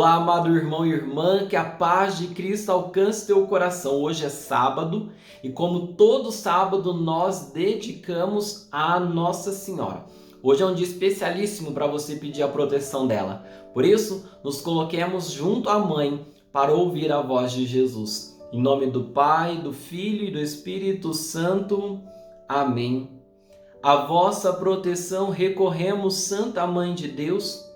Olá, amado irmão e irmã, que a paz de Cristo alcance teu coração. Hoje é sábado e, como todo sábado, nós dedicamos à Nossa Senhora. Hoje é um dia especialíssimo para você pedir a proteção dela. Por isso, nos coloquemos junto à Mãe para ouvir a voz de Jesus. Em nome do Pai, do Filho e do Espírito Santo. Amém. A vossa proteção recorremos, Santa Mãe de Deus.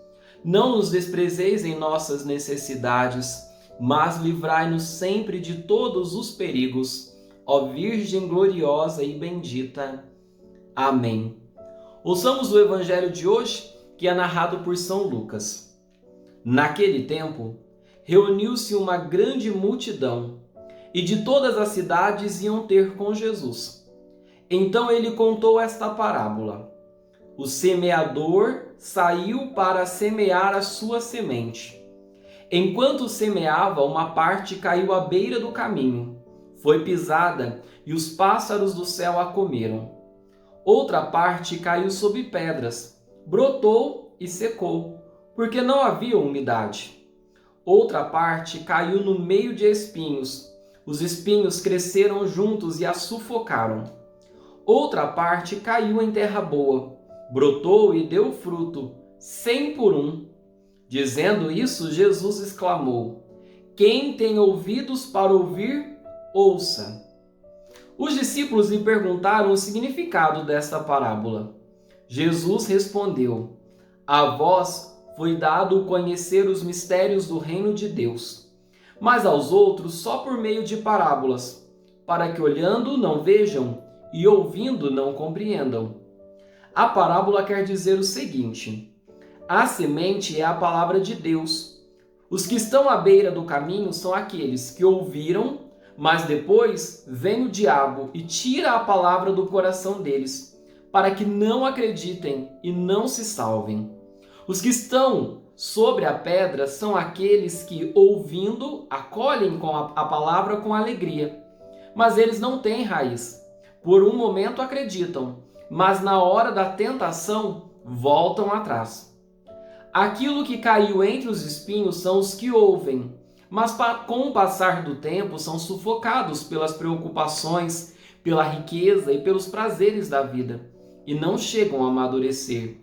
Não nos desprezeis em nossas necessidades, mas livrai-nos sempre de todos os perigos. Ó Virgem gloriosa e bendita. Amém. Ouçamos o Evangelho de hoje, que é narrado por São Lucas. Naquele tempo, reuniu-se uma grande multidão, e de todas as cidades iam ter com Jesus. Então ele contou esta parábola. O semeador saiu para semear a sua semente. Enquanto semeava, uma parte caiu à beira do caminho. Foi pisada e os pássaros do céu a comeram. Outra parte caiu sob pedras, brotou e secou, porque não havia umidade. Outra parte caiu no meio de espinhos. Os espinhos cresceram juntos e a sufocaram. Outra parte caiu em terra boa. Brotou e deu fruto, 100 por um. Dizendo isso, Jesus exclamou: Quem tem ouvidos para ouvir, ouça. Os discípulos lhe perguntaram o significado desta parábola. Jesus respondeu: A vós foi dado conhecer os mistérios do reino de Deus, mas aos outros só por meio de parábolas, para que olhando não vejam e ouvindo não compreendam. A parábola quer dizer o seguinte: a semente é a palavra de Deus. Os que estão à beira do caminho são aqueles que ouviram, mas depois vem o diabo e tira a palavra do coração deles, para que não acreditem e não se salvem. Os que estão sobre a pedra são aqueles que, ouvindo, acolhem a palavra com alegria, mas eles não têm raiz. Por um momento acreditam, mas na hora da tentação voltam atrás. Aquilo que caiu entre os espinhos são os que ouvem, mas com o passar do tempo são sufocados pelas preocupações, pela riqueza e pelos prazeres da vida, e não chegam a amadurecer.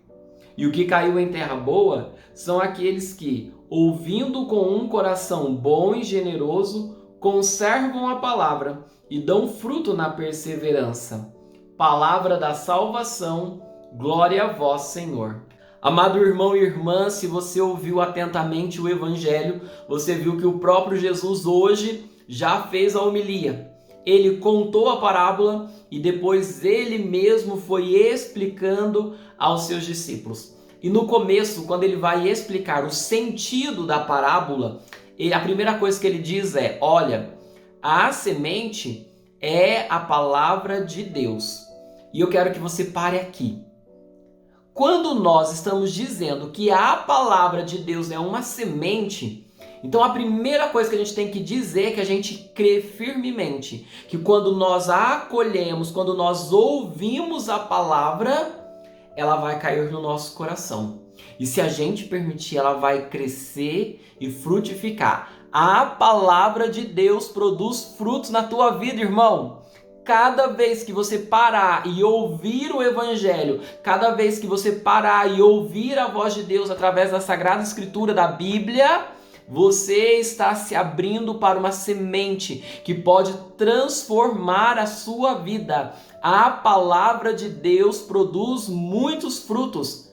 E o que caiu em terra boa são aqueles que, ouvindo com um coração bom e generoso, conservam a palavra e dão fruto na perseverança. Palavra da salvação, glória a vós, Senhor. Amado irmão e irmã, se você ouviu atentamente o Evangelho, você viu que o próprio Jesus hoje já fez a homilia. Ele contou a parábola e depois ele mesmo foi explicando aos seus discípulos. E no começo, quando ele vai explicar o sentido da parábola, a primeira coisa que ele diz é: olha, a semente é a palavra de Deus. E eu quero que você pare aqui. Quando nós estamos dizendo que a palavra de Deus é uma semente, então a primeira coisa que a gente tem que dizer é que a gente crê firmemente que quando nós a acolhemos, quando nós ouvimos a palavra, ela vai cair no nosso coração. E se a gente permitir, ela vai crescer e frutificar. A palavra de Deus produz frutos na tua vida, irmão. Cada vez que você parar e ouvir o Evangelho, cada vez que você parar e ouvir a voz de Deus através da Sagrada Escritura da Bíblia, você está se abrindo para uma semente que pode transformar a sua vida. A palavra de Deus produz muitos frutos.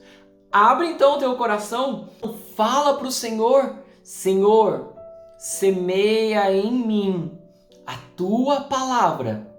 Abre então o teu coração, fala para o Senhor: Senhor, semeia em mim a tua palavra.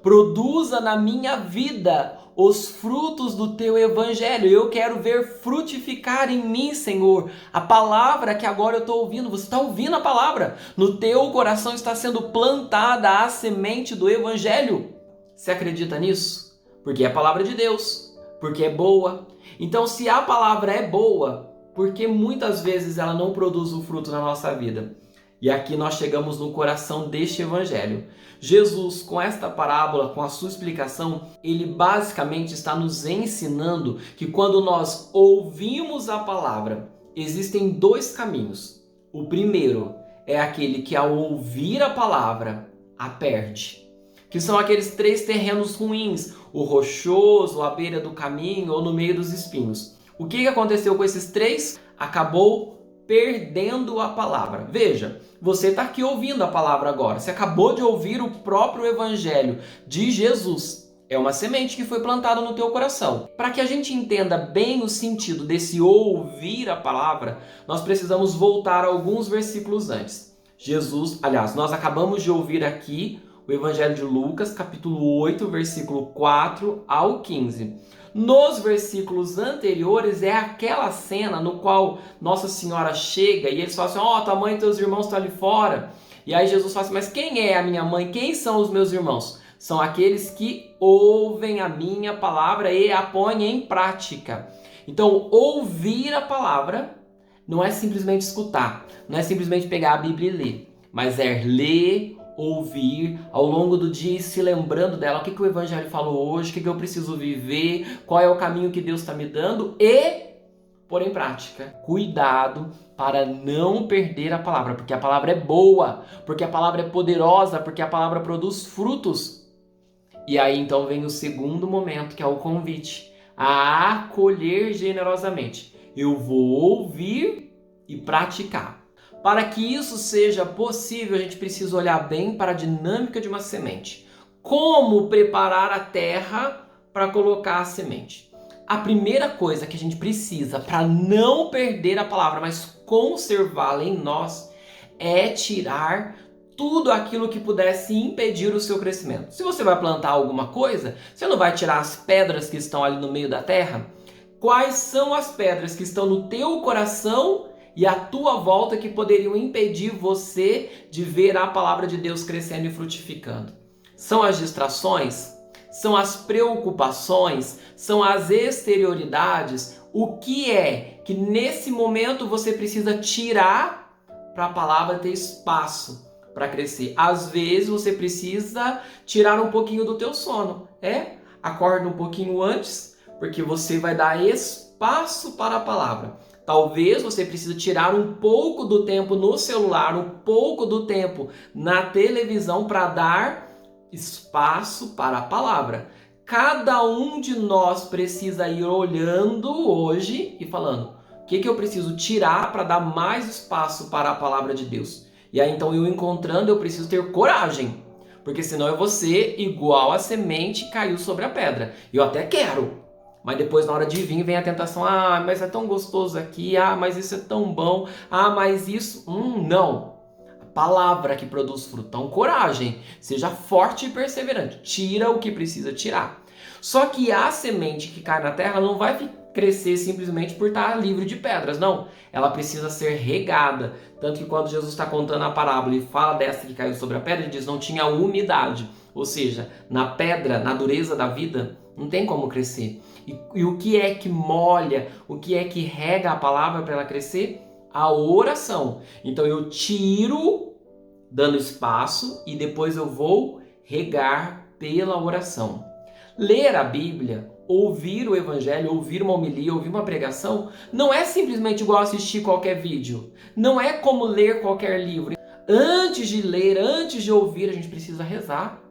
Produza na minha vida os frutos do teu evangelho. Eu quero ver frutificar em mim, Senhor, a palavra que agora eu estou ouvindo. Você está ouvindo a palavra? No teu coração está sendo plantada a semente do evangelho. Você acredita nisso? Porque é a palavra de Deus, porque é boa. Então, se a palavra é boa, por que muitas vezes ela não produz o fruto na nossa vida? E aqui nós chegamos no coração deste evangelho. Jesus, com esta parábola, com a sua explicação, ele basicamente está nos ensinando que quando nós ouvimos a palavra, existem dois caminhos. O primeiro é aquele que, ao ouvir a palavra, a perde. Que são aqueles 3 terrenos ruins, o rochoso, à beira do caminho ou no meio dos espinhos. O que aconteceu com esses 3? Acabou perdendo a palavra. Veja, você está aqui ouvindo a palavra agora. Você acabou de ouvir o próprio evangelho de Jesus. É uma semente que foi plantada no teu coração. Para que a gente entenda bem o sentido desse ouvir a palavra, nós precisamos voltar a alguns versículos antes. Nós acabamos de ouvir aqui o Evangelho de Lucas, capítulo 8, versículo 4 ao 15. Nos versículos anteriores é aquela cena no qual Nossa Senhora chega e eles falam assim, tua mãe e teus irmãos estão ali fora. E aí Jesus fala assim, mas quem é a minha mãe? Quem são os meus irmãos? São aqueles que ouvem a minha palavra e a põem em prática. Então, ouvir a palavra não é simplesmente escutar, não é simplesmente pegar a Bíblia e ler, mas é ler, ouvir, ao longo do dia e se lembrando dela, o que o Evangelho falou hoje, o que eu preciso viver, qual é o caminho que Deus está me dando e pôr em prática. Cuidado para não perder a palavra, porque a palavra é boa, porque a palavra é poderosa, porque a palavra produz frutos. E aí então vem o segundo momento, que é o convite a acolher generosamente. Eu vou ouvir e praticar. Para que isso seja possível, a gente precisa olhar bem para a dinâmica de uma semente. Como preparar a terra para colocar a semente? A primeira coisa que a gente precisa para não perder a palavra, mas conservá-la em nós, é tirar tudo aquilo que pudesse impedir o seu crescimento. Se você vai plantar alguma coisa, você não vai tirar as pedras que estão ali no meio da terra? Quais são as pedras que estão no teu coração e à tua volta que poderiam impedir você de ver a palavra de Deus crescendo e frutificando? São as distrações? São as preocupações? São as exterioridades? O que é que nesse momento você precisa tirar para a palavra ter espaço para crescer? Às vezes você precisa tirar um pouquinho do teu sono. Acorda um pouquinho antes, porque você vai dar espaço para a palavra. Talvez você precise tirar um pouco do tempo no celular, um pouco do tempo na televisão para dar espaço para a palavra. Cada um de nós precisa ir olhando hoje e falando, o que eu preciso tirar para dar mais espaço para a palavra de Deus? E aí então eu encontrando, eu preciso ter coragem, porque senão eu vou ser igual a semente que caiu sobre a pedra. Eu até quero, mas depois na hora de vir vem a tentação, mas é tão gostoso aqui, mas isso é tão bom, mas isso, não. A palavra que produz fruto, então coragem, seja forte e perseverante, tira o que precisa tirar. Só que a semente que cai na terra não vai crescer simplesmente por estar livre de pedras, não. Ela precisa ser regada. Tanto que quando Jesus está contando a parábola e fala dessa que caiu sobre a pedra, ele diz não tinha umidade. Ou seja, na pedra, na dureza da vida, não tem como crescer. E o que é que molha, o que é que rega a palavra para ela crescer? A oração. Então eu tiro, dando espaço, e depois eu vou regar pela oração. Ler a Bíblia, ouvir o Evangelho, ouvir uma homilia, ouvir uma pregação, não é simplesmente igual assistir qualquer vídeo. Não é como ler qualquer livro. Antes de ler, antes de ouvir, a gente precisa rezar.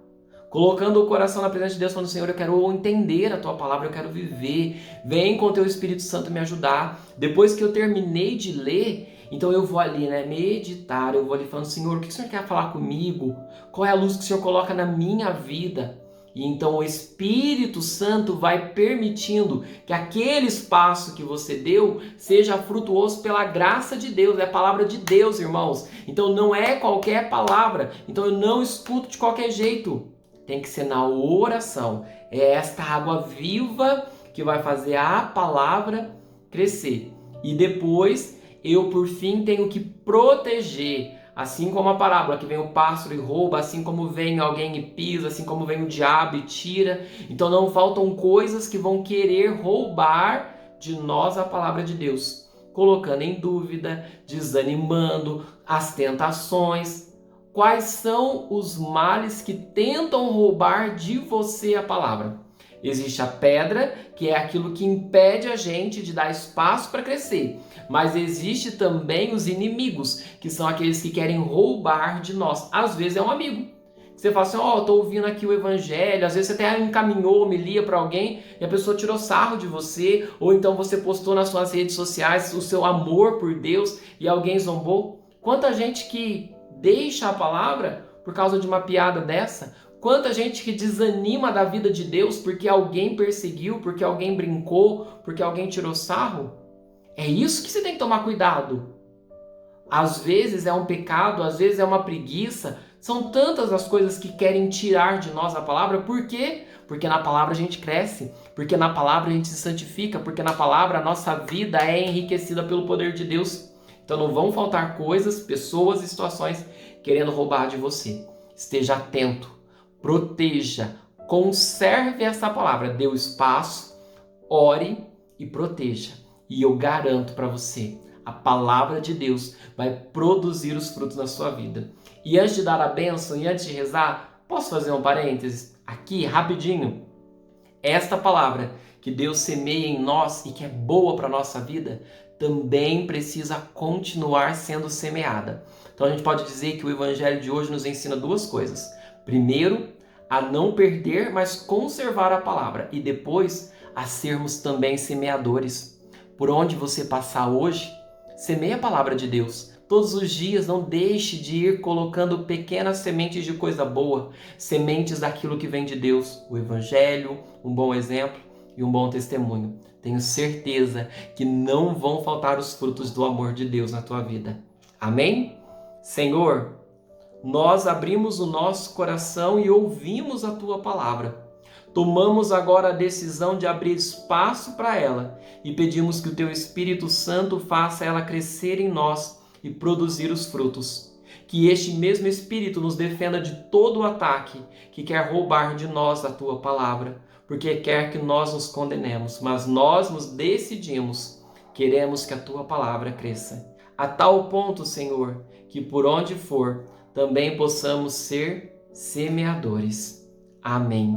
Colocando o coração na presença de Deus, falando, Senhor, eu quero entender a Tua palavra, eu quero viver. Vem com o Teu Espírito Santo me ajudar. Depois que eu terminei de ler, então eu vou ali, meditar. Eu vou ali falando, Senhor, o que o Senhor quer falar comigo? Qual é a luz que o Senhor coloca na minha vida? E então o Espírito Santo vai permitindo que aquele espaço que você deu seja frutuoso pela graça de Deus. É a palavra de Deus, irmãos. Então não é qualquer palavra. Então eu não escuto de qualquer jeito. Tem que ser na oração. É esta água viva que vai fazer a palavra crescer. E depois eu, por fim, tenho que proteger. Assim como a parábola, que vem o pássaro e rouba, assim como vem alguém e pisa, assim como vem o diabo e tira. Então não faltam coisas que vão querer roubar de nós a palavra de Deus, colocando em dúvida, desanimando, as tentações. Quais são os males que tentam roubar de você a palavra? Existe a pedra, que é aquilo que impede a gente de dar espaço para crescer. Mas existe também os inimigos, que são aqueles que querem roubar de nós. Às vezes é um amigo. Você fala assim, ó, tô ouvindo aqui o evangelho, às vezes você até encaminhou homilia para alguém e a pessoa tirou sarro de você, ou então você postou nas suas redes sociais o seu amor por Deus e alguém zombou. Quanta gente que deixa a palavra por causa de uma piada dessa? Quanta gente que desanima da vida de Deus porque alguém perseguiu, porque alguém brincou, porque alguém tirou sarro? É isso que você tem que tomar cuidado. Às vezes é um pecado, às vezes é uma preguiça. São tantas as coisas que querem tirar de nós a palavra. Por quê? Porque na palavra a gente cresce, porque na palavra a gente se santifica, porque na palavra a nossa vida é enriquecida pelo poder de Deus. Então não vão faltar coisas, pessoas e situações querendo roubar de você. Esteja atento, proteja, conserve essa palavra, dê o espaço, ore e proteja. E eu garanto para você, a palavra de Deus vai produzir os frutos na sua vida. E antes de dar a bênção e antes de rezar, posso fazer um parênteses aqui rapidinho? Esta palavra que Deus semeia em nós e que é boa para a nossa vida, também precisa continuar sendo semeada. Então a gente pode dizer que o evangelho de hoje nos ensina duas coisas. Primeiro, a não perder, mas conservar a palavra. E depois, a sermos também semeadores. Por onde você passar hoje, semeie a palavra de Deus. Todos os dias não deixe de ir colocando pequenas sementes de coisa boa, sementes daquilo que vem de Deus, o evangelho, um bom exemplo e um bom testemunho. Tenho certeza que não vão faltar os frutos do amor de Deus na tua vida. Amém? Senhor, nós abrimos o nosso coração e ouvimos a tua palavra. Tomamos agora a decisão de abrir espaço para ela e pedimos que o teu Espírito Santo faça ela crescer em nós e produzir os frutos. Que este mesmo Espírito nos defenda de todo o ataque que quer roubar de nós a tua palavra, porque quer que nós nos condenemos, mas nós nos decidimos, queremos que a tua palavra cresça. A tal ponto, Senhor, que por onde for, também possamos ser semeadores. Amém.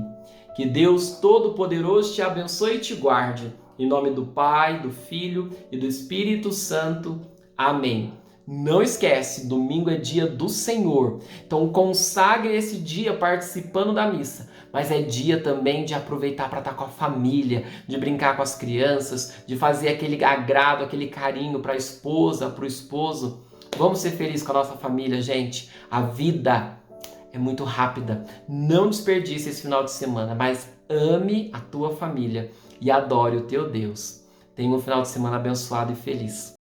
Que Deus Todo-Poderoso te abençoe e te guarde. Em nome do Pai, do Filho e do Espírito Santo. Amém. Não esquece, domingo é dia do Senhor. Então consagre esse dia participando da missa. Mas é dia também de aproveitar para estar com a família, de brincar com as crianças, de fazer aquele agrado, aquele carinho para a esposa, para o esposo. Vamos ser felizes com a nossa família, gente. A vida é muito rápida. Não desperdice esse final de semana, mas ame a tua família e adore o teu Deus. Tenha um final de semana abençoado e feliz.